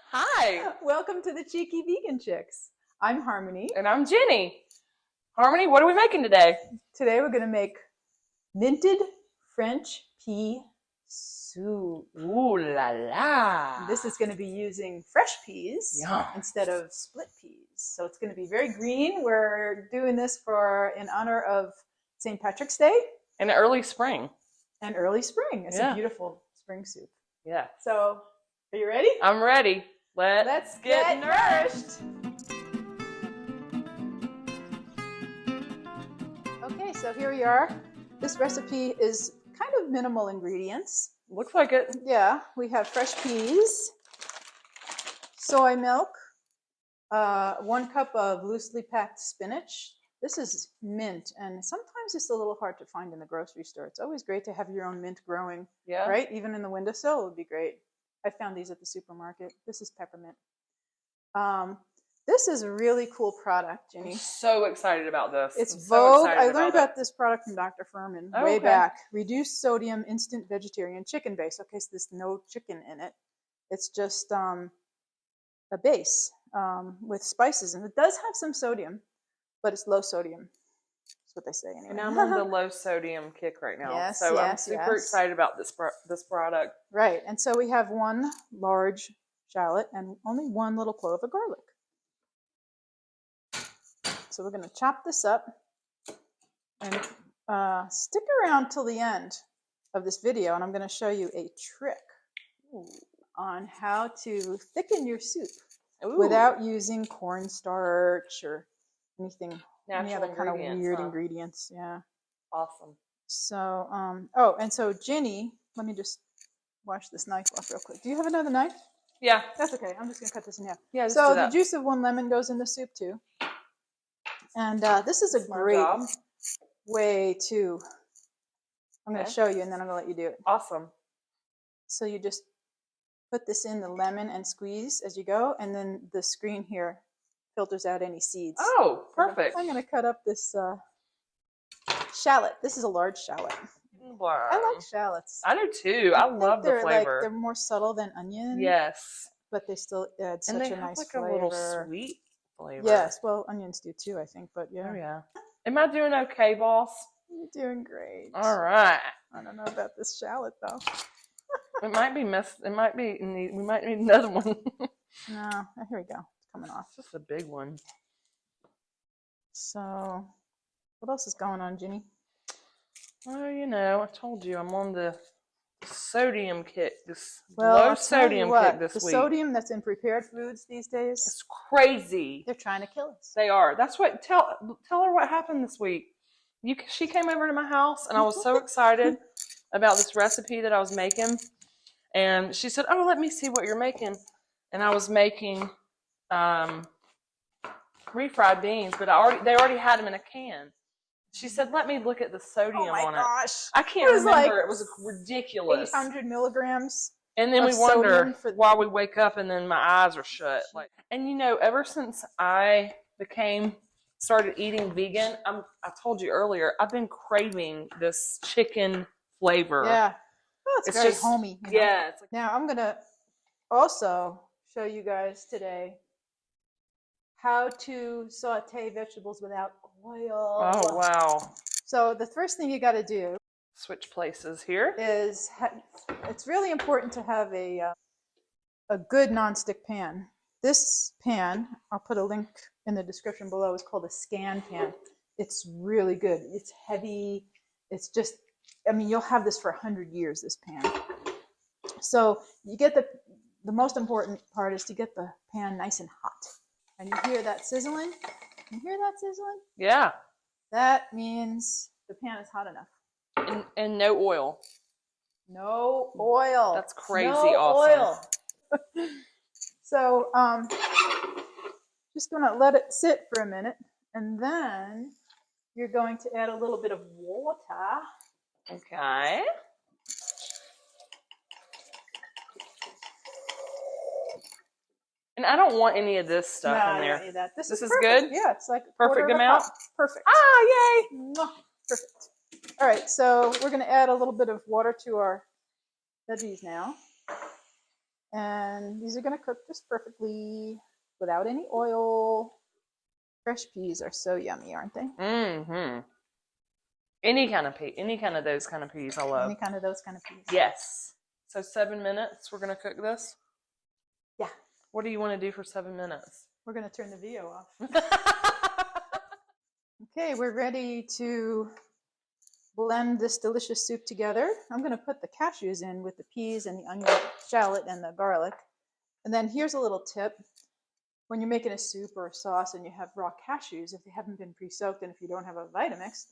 Hi. Welcome to the Cheeky Vegan Chicks. I'm Harmony. And I'm Jinny. Harmony, what are we making today? Today we're going to make minted French pea soup. Ooh la la. This is going to be using fresh peas instead of split peas. So it's going to be very green. We're doing this in honor of St. Patrick's Day. And early spring. And early spring. It's a beautiful spring soup. Yeah. So, are you ready? I'm ready. Let's get nourished. Okay, so here we are. This recipe is kind of minimal ingredients. Looks like it. Yeah, we have fresh peas, soy milk, 1 cup of loosely packed spinach. This is mint, and sometimes it's a little hard to find in the grocery store. It's always great to have your own mint growing, right? Even in the windowsill would be great. I found these at the supermarket. This is peppermint. This is a really cool product, Jinny. I'm so excited about this. It's Vogue. I learned about this product from Dr. Furman way back. Reduced sodium, instant vegetarian chicken base. Okay, so there's no chicken in it. It's just a base with spices, and it does have some sodium, but it's low sodium. That's what they say anyway. And I'm on the low sodium kick right now. Yes, so I'm super excited about this product. Right, and so we have 1 large shallot and only 1 little clove of garlic. So we're going to chop this up and stick around till the end of this video, and I'm going to show you a trick on how to thicken your soup without using cornstarch or anything. Any other kind of weird ingredients. Yeah. Awesome. So, and so Jinny, let me just wash this knife off real quick. Do you have another knife? Yeah. That's okay. I'm just going to cut this in half. Yeah. So the juice of 1 lemon goes in the soup too. And this is a great way to, I'm going to show you and then I'm going to let you do it. Awesome. So you just put this in the lemon and squeeze as you go, and then the screen here filters out any seeds. Oh, perfect. I'm going to cut up this shallot. This is a large shallot. Wow. I like shallots. I do too. I love the flavor. They're more subtle than onion. Yes. But they still add such a nice like flavor. A little sweet flavor. Yes. Well, onions do too, I think. But yeah. Oh yeah. Am I doing okay, boss? You're doing great. All right. I don't know about this shallot though. It might be messed. It might be. We might need another one. No. Here we go. It's coming off. It's just a big one. So, what else is going on, Jinny? Well, you know, I told you I'm on the sodium kick. Low sodium kick this week. The sodium that's in prepared foods these days. It's crazy. They're trying to kill us. They are. That's what. Tell her what happened this week. She came over to my house, and I was so excited about this recipe that I was making. And she said, "Oh, let me see what you're making." And I was making refried beans, but they already had them in a can. She said, "Let me look at the sodium on it." Oh my gosh! I can't remember. It was ridiculous. 800 milligrams. And then we wonder why we wake up and then my eyes are shut. And you know, ever since I started eating vegan, I told you earlier, I've been craving this chicken flavor. Yeah. Well, it's very homey. You know? Yeah. Now I'm gonna also show you guys today how to saute vegetables without oil. Oh, wow. So the first thing you got to do, switch places here, is it's really important to have a good nonstick pan. This pan, I'll put a link in the description below, is called a scan pan. It's really good. It's heavy. It's just, I mean, you'll have this for 100 years, this pan. So you get the most important part is to get the pan nice and hot. And you hear that sizzling? You hear that sizzling? Yeah. That means the pan is hot enough. And no oil. No oil. That's crazy awesome. Oil. So, just going to let it sit for a minute. And then you're going to add a little bit of water. Okay. And I don't want any of this stuff in there. That. This is good? Yeah, it's like perfect amount. Perfect. Ah, yay! Perfect. All right, so we're going to add a little bit of water to our veggies now. And these are going to cook just perfectly without any oil. Fresh peas are so yummy, aren't they? Mm-hmm. Any kind of pea, any kind of those kind of peas I love. Any kind of those kind of peas. Yes. So 7 minutes, we're going to cook this? Yeah. What do you want to do for 7 minutes? We're going to turn the video off. Okay, we're ready to blend this delicious soup together. I'm going to put the cashews in with the peas and the onion, shallot, and the garlic. And then here's a little tip. When you're making a soup or a sauce and you have raw cashews, if they haven't been pre-soaked and if you don't have a Vitamix,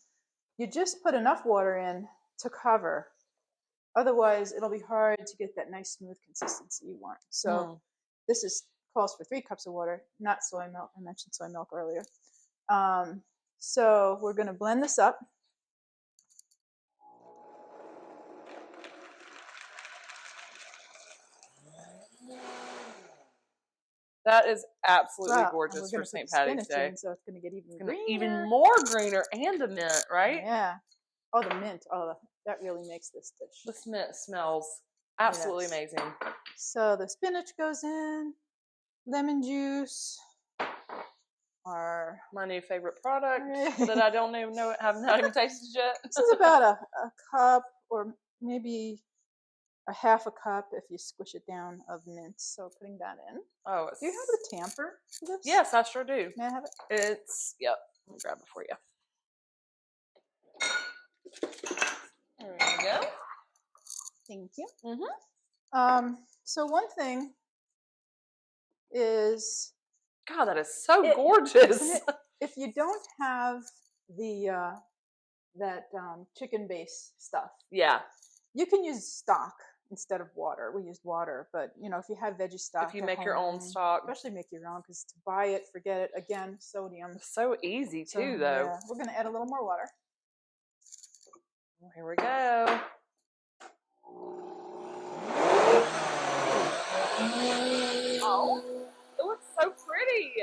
you just put enough water in to cover. Otherwise, it'll be hard to get that nice smooth consistency you want. So this calls for 3 cups of water, not soy milk. I mentioned soy milk earlier. So we're going to blend this up. That is absolutely gorgeous for St. Patty's Day. So it's going to get even more greener, and the mint, right? Yeah. Oh, the mint. Oh, that really makes this dish. This mint smells absolutely amazing. So the spinach goes in, lemon juice, my new favorite product that I don't even know, have not even tasted yet. This is about a cup or maybe a half a cup if you squish it down of mint. So putting that in. Oh, do you have the tamper for this? Yes, I sure do. May I have it? Yep. Let me grab it for you. There we go. Thank you. Mm-hmm. So one thing is, God, that is so gorgeous. If you don't have the that chicken base stuff, you can use stock instead of water. We used water, but if you have veggie stock, if you make your own stock, especially make your own, because to buy it, forget it. Again, sodium. It's so easy too, though. Yeah. We're gonna add a little more water. Here we go. Oh, it looks so pretty.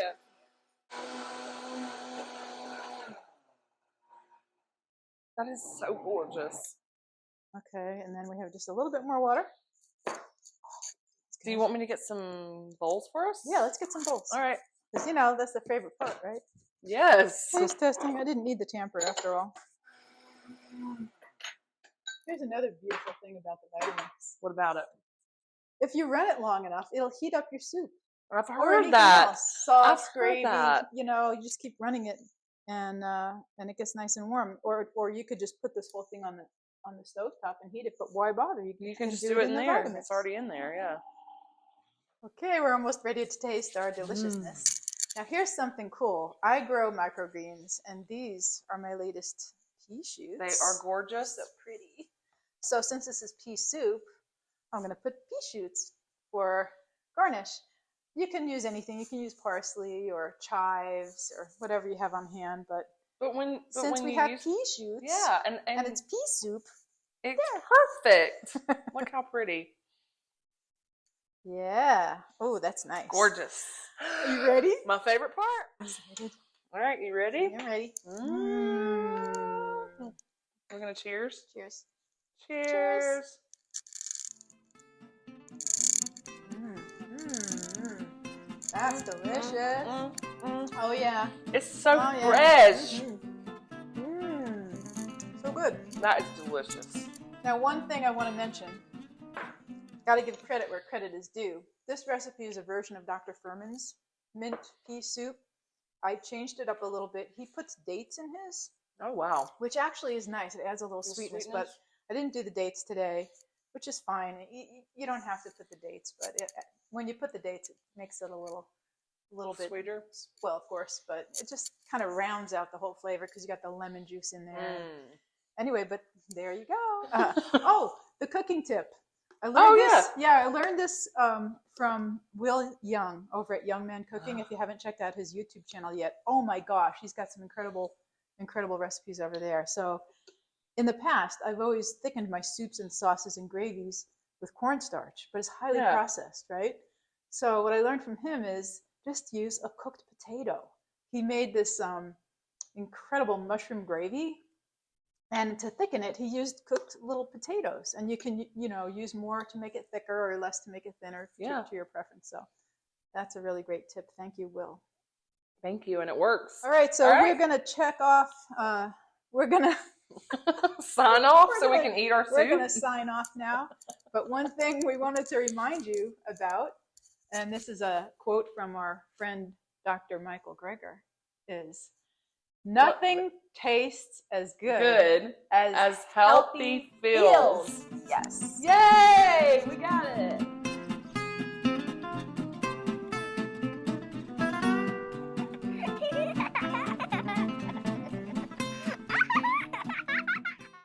That is so gorgeous. Okay, and then we have just a little bit more water. Do you want me to get some bowls for us? Yeah, let's get some bowls. All right. Because that's the favorite part, right? Yes. Taste testing. I didn't need the tamper after all. Here's another beautiful thing about the Vitamix. What about it? If you run it long enough, it'll heat up your soup. I've heard that. Sauce, gravy. You just keep running it, and it gets nice and warm. Or you could just put this whole thing on the stove top and heat it. But why bother? You can just do it in there. It's already in there. Yeah. Okay, we're almost ready to taste our deliciousness. Now here's something cool. I grow microgreens, and these are my latest pea shoots. They are gorgeous. So pretty. So since this is pea soup, I'm going to put pea shoots for garnish. You can use anything. You can use parsley or chives or whatever you have on hand. But since we have pea shoots, and it's pea soup, it's perfect. Look how pretty. Yeah. Oh, that's nice. Gorgeous. Are you ready? My favorite part. All right, you ready? I'm ready. We're going to cheers. Cheers. Cheers. That's delicious. Oh, yeah. It's so fresh. So good. That is delicious. Now, one thing I want to mention. Got to give credit where credit is due. This recipe is a version of Dr. Furman's mint pea soup. I changed it up a little bit. He puts dates in his. Oh, wow. Which actually is nice. It adds a little sweetness, but I didn't do the dates today, which is fine. You don't have to put the dates, but when you put the dates, it makes it a little bit sweeter. Well, of course, but it just kind of rounds out the whole flavor because you got the lemon juice in there. Anyway, but there you go. Oh, the cooking tip. I learned this from Will Young over at Young Man Cooking. If you haven't checked out his YouTube channel yet, oh my gosh, he's got some incredible recipes over there. So in the past, I've always thickened my soups and sauces and gravies with cornstarch, but it's highly processed, right? So what I learned from him is just use a cooked potato. He made this incredible mushroom gravy, And to thicken it, he used cooked little potatoes. And you can, use more to make it thicker or less to make it thinner to your preference. So that's a really great tip. Thank you, Will. Thank you, and it works. All right, so we're going to check off. We're going to sign off so we can eat our soup. We're going to sign off now. But one thing we wanted to remind you about, and this is a quote from our friend Dr. Michael Greger, is nothing tastes as good as healthy feels. Yes. Yay! We got it.